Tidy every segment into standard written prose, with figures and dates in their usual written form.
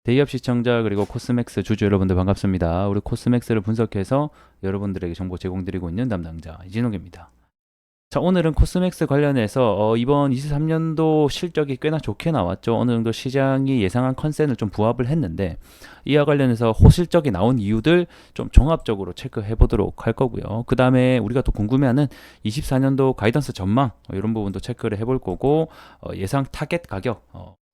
대기업 시청자 그리고 코스맥스 주주 여러분들 반갑습니다. 우리 코스맥스를 분석해서 여러분들에게 정보 제공드리고 있는 담당자 이진욱입니다. 자, 오늘은 코스맥스 관련해서 이번 23년도 실적이 꽤나 좋게 나왔죠. 어느 정도 시장이 예상한 컨센을 좀 부합을 했는데 이와 관련해서 호실적이 나온 이유들 좀 종합적으로 체크해 보도록 할 거고요. 그 다음에 우리가 또 궁금해하는 24년도 가이던스 전망 이런 부분도 체크를 해볼 거고 예상 타겟 가격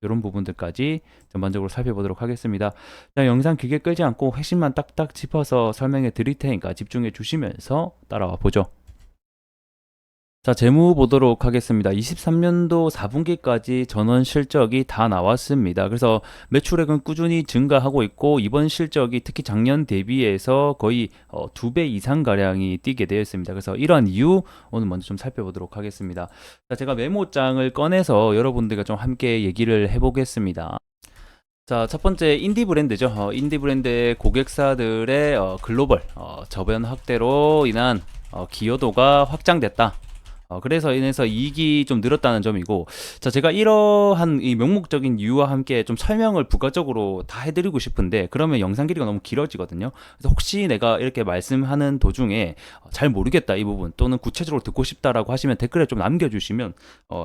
이런 부분들까지 전반적으로 살펴보도록 하겠습니다. 자, 영상 길게 끌지 않고 핵심만 딱딱 짚어서 설명해 드릴 테니까 집중해 주시면서 따라와 보죠. 자, 재무 보도록 하겠습니다. 23년도 4분기까지 전원 실적이 다 나왔습니다. 그래서 매출액은 꾸준히 증가하고 있고 이번 실적이 특히 작년 대비해서 거의 2배 이상 가량이 뛰게 되어 있습니다. 그래서 이러한 이유 오늘 먼저 좀 살펴보도록 하겠습니다. 자, 제가 메모장을 꺼내서 여러분들과 좀 함께 얘기를 해보겠습니다. 자, 첫 번째 인디 브랜드죠. 인디 브랜드의 고객사들의 글로벌 저변 확대로 인한 기여도가 확장됐다. 그래서 인해서 이익이 좀 늘었다는 점이고, 자, 제가 이러한 이 명목적인 이유와 함께 좀 설명을 부가적으로 다 해드리고 싶은데, 그러면 영상 길이가 너무 길어지거든요. 그래서 혹시 내가 이렇게 말씀하는 도중에 잘 모르겠다 이 부분, 또는 구체적으로 듣고 싶다라고 하시면 댓글에 좀 남겨주시면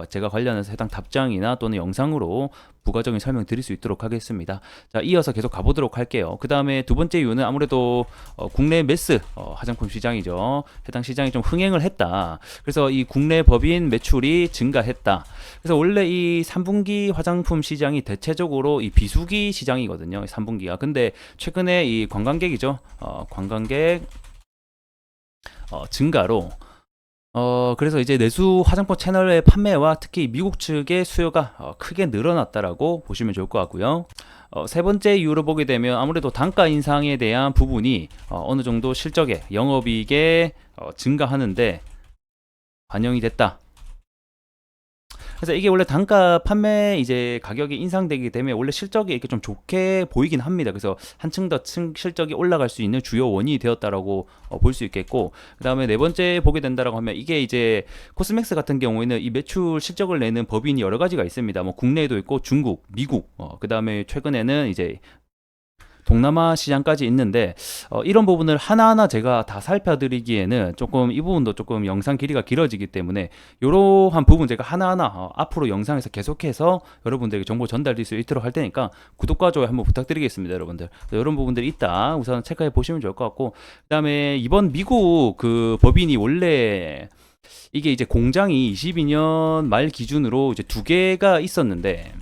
제가 관련해서 해당 답장이나 또는 영상으로 부가적인 설명 드릴 수 있도록 하겠습니다. 자, 이어서 계속 가보도록 할게요. 그 다음에 두 번째 이유는 아무래도 국내 매스 화장품 시장이죠. 해당 시장이 좀 흥행을 했다. 그래서 이 국내 법인 매출이 증가했다. 그래서 원래 이 3분기 화장품 시장이 대체적으로 이 비수기 시장이거든요. 3분기가. 근데 최근에 이 관광객이죠. 관광객 증가로 그래서 이제 내수 화장품 채널의 판매와 특히 미국 측의 수요가 크게 늘어났다라고 보시면 좋을 것 같고요. 세 번째 이유로 보게 되면 아무래도 단가 인상에 대한 부분이 어느 정도 실적에 영업이익에 증가하는데 반영이 됐다. 그래서 이게 원래 단가 판매 이제 가격이 인상되게 되면 원래 실적이 이렇게 좀 좋게 보이긴 합니다. 그래서 한층 더 실적이 올라갈 수 있는 주요 원인이 되었다라고 볼 수 있겠고, 그 다음에 네 번째 보게 된다라고 하면 이게 이제 코스맥스 같은 경우에는 이 매출 실적을 내는 법인이 여러 가지가 있습니다. 뭐 국내에도 있고 중국, 미국, 그 다음에 최근에는 이제 동남아 시장까지 있는데 이런 부분을 하나하나 제가 다 살펴드리기에는 조금 이 부분도 조금 영상 길이가 길어지기 때문에 이러한 부분 제가 하나하나 앞으로 영상에서 계속해서 여러분들에게 정보 전달드릴 수 있도록 할 테니까 구독과 좋아요 한번 부탁드리겠습니다, 여러분들. 이런 부분들이 있다 우선 체크해 보시면 좋을 것 같고, 그 다음에 이번 미국 그 법인이 원래 이게 이제 공장이 22년 말 기준으로 이제 2개가 있었는데,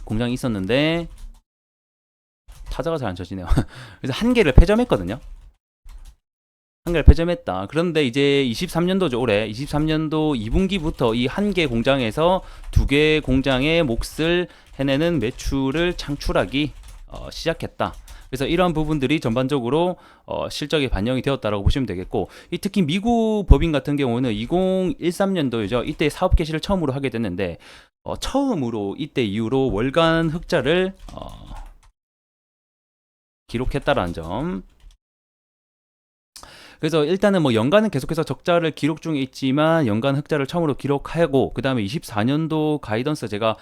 공장이 있었는데 타자가 잘 안 쳐지네요. 그래서 한 개를 폐점했거든요. 한 개를 폐점했다. 그런데 이제 23년도죠, 올해 23년도 2분기부터 이 한 개 공장에서 2개 공장의 몫을 해내는 매출을 창출하기 시작했다. 그래서 이러한 부분들이 전반적으로 실적에 반영이 되었다라고 보시면 되겠고, 이 특히 미국 법인 같은 경우는 2013년도이죠. 이때 사업 개시를 처음으로 하게 됐는데 처음으로 이때 이후로 월간 흑자를 기록했다라는 점. 그래서 일단은 뭐 연간은 계속해서 적자를 기록 중에 있지만 연간 흑자를 처음으로 기록하고, 그 다음에 24년도 가이던스 제가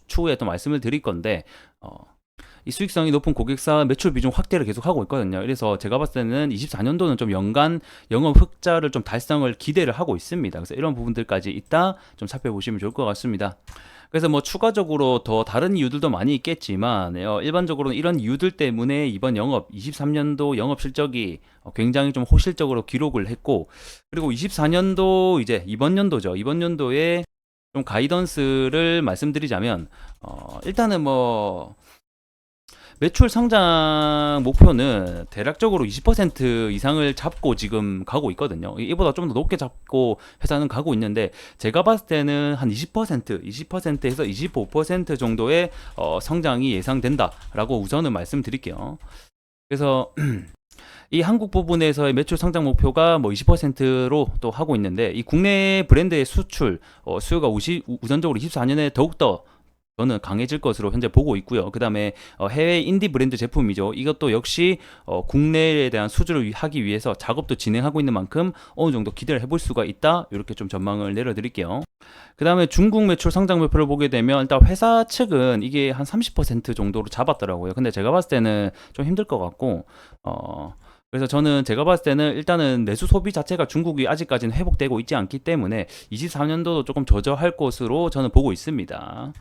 추후에 또 말씀을 드릴 건데 이 수익성이 높은 고객사 매출 비중 확대를 계속하고 있거든요. 그래서 제가 봤을 때는 24년도는 좀 연간 영업 흑자를 좀 달성을 기대를 하고 있습니다. 그래서 이런 부분들까지 이따 좀 살펴보시면 좋을 것 같습니다. 그래서 뭐 추가적으로 더 다른 이유들도 많이 있겠지만 일반적으로는 이런 이유들 때문에 이번 23년도 영업 실적이 굉장히 좀 호실적으로 기록을 했고, 그리고 24년도 이제 이번 연도죠. 이번 연도에 좀 가이던스를 말씀드리자면 일단은 뭐 매출 성장 목표는 대략적으로 20% 이상을 잡고 지금 가고 있거든요. 이보다 좀 더 높게 잡고 회사는 가고 있는데, 제가 봤을 때는 한 20%에서 25% 정도의 성장이 예상된다라고 우선은 말씀드릴게요. 그래서 이 한국 부분에서의 매출 성장 목표가 뭐 20%로 또 하고 있는데, 이 국내 브랜드의 수출 수요가 우선적으로 24년에 더욱더 저는 강해질 것으로 현재 보고 있고요. 그 다음에 해외 인디 브랜드 제품이죠. 이것도 역시 국내에 대한 수주를 하기 위해서 작업도 진행하고 있는 만큼 어느 정도 기대를 해볼 수가 있다. 이렇게 좀 전망을 내려드릴게요. 그 다음에 중국 매출 성장 목표를 보게 되면 일단 회사 측은 이게 한 30% 정도로 잡았더라고요. 근데 제가 봤을 때는 좀 힘들 것 같고 그래서 저는 제가 봤을 때는 일단은 내수 소비 자체가 중국이 아직까지는 회복되고 있지 않기 때문에 24년도도 조금 저조할 것으로 저는 보고 있습니다.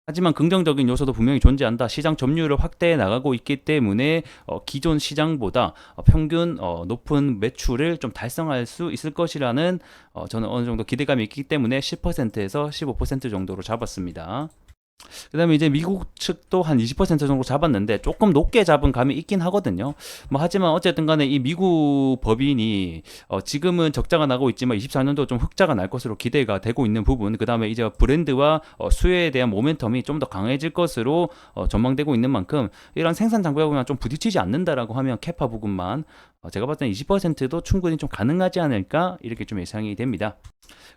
하지만 긍정적인 요소도 분명히 존재한다. 시장 점유율을 확대해 나가고 있기 때문에 기존 시장보다 평균 높은 매출을 좀 달성할 수 있을 것이라는 저는 어느 정도 기대감이 있기 때문에 10%에서 15% 정도로 잡았습니다. 그 다음에 이제 미국 측도 한 20% 정도 잡았는데 조금 높게 잡은 감이 있긴 하거든요. 뭐 하지만 어쨌든 간에 이 미국 법인이 지금은 적자가 나고 있지만 24년도 좀 흑자가 날 것으로 기대가 되고 있는 부분, 그 다음에 이제 브랜드와 수혜에 대한 모멘텀이 좀 더 강해질 것으로 전망되고 있는 만큼 이런 생산 장벽이랑 좀 부딪히지 않는다라고 하면 캐파 부분만 제가 봤을 때는 20%도 충분히 좀 가능하지 않을까 이렇게 좀 예상이 됩니다.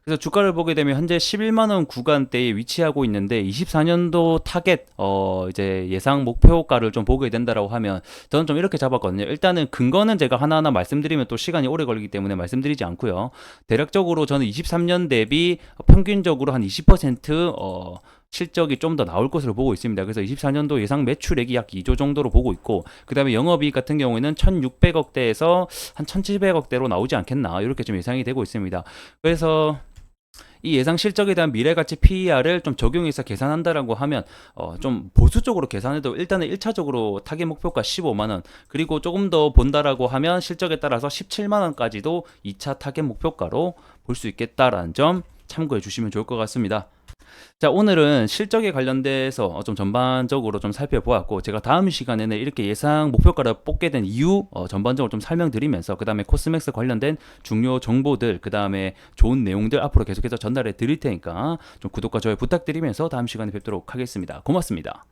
그래서 주가를 보게 되면 현재 11만원 구간대에 위치하고 있는데 24년도 타겟 이제 예상 목표가를 좀 보게 된다라고 하면 저는 좀 이렇게 잡았거든요. 일단은 근거는 제가 하나하나 말씀드리면 또 시간이 오래 걸리기 때문에 말씀드리지 않고요. 대략적으로 저는 23년 대비 평균적으로 한 20% 실적이 좀 더 나올 것으로 보고 있습니다. 그래서 24년도 예상 매출액이 약 2조 정도로 보고 있고, 그 다음에 영업이익 같은 경우에는 1600억대에서 한 1700억대로 나오지 않겠나 이렇게 좀 예상이 되고 있습니다. 그래서 이 예상 실적에 대한 미래가치 PER을 좀 적용해서 계산한다라고 하면 좀 보수적으로 계산해도 일단은 1차적으로 타겟 목표가 15만원, 그리고 조금 더 본다라고 하면 실적에 따라서 17만원까지도 2차 타겟 목표가로 볼 수 있겠다라는 점 참고해 주시면 좋을 것 같습니다. 자, 오늘은 실적에 관련돼서 좀 전반적으로 좀 살펴보았고, 제가 다음 시간에는 이렇게 예상 목표가를 뽑게 된 이유 전반적으로 좀 설명드리면서, 그 다음에 코스맥스 관련된 중요 정보들, 그 다음에 좋은 내용들 앞으로 계속해서 전달해 드릴 테니까 좀 구독과 좋아요 부탁드리면서 다음 시간에 뵙도록 하겠습니다. 고맙습니다.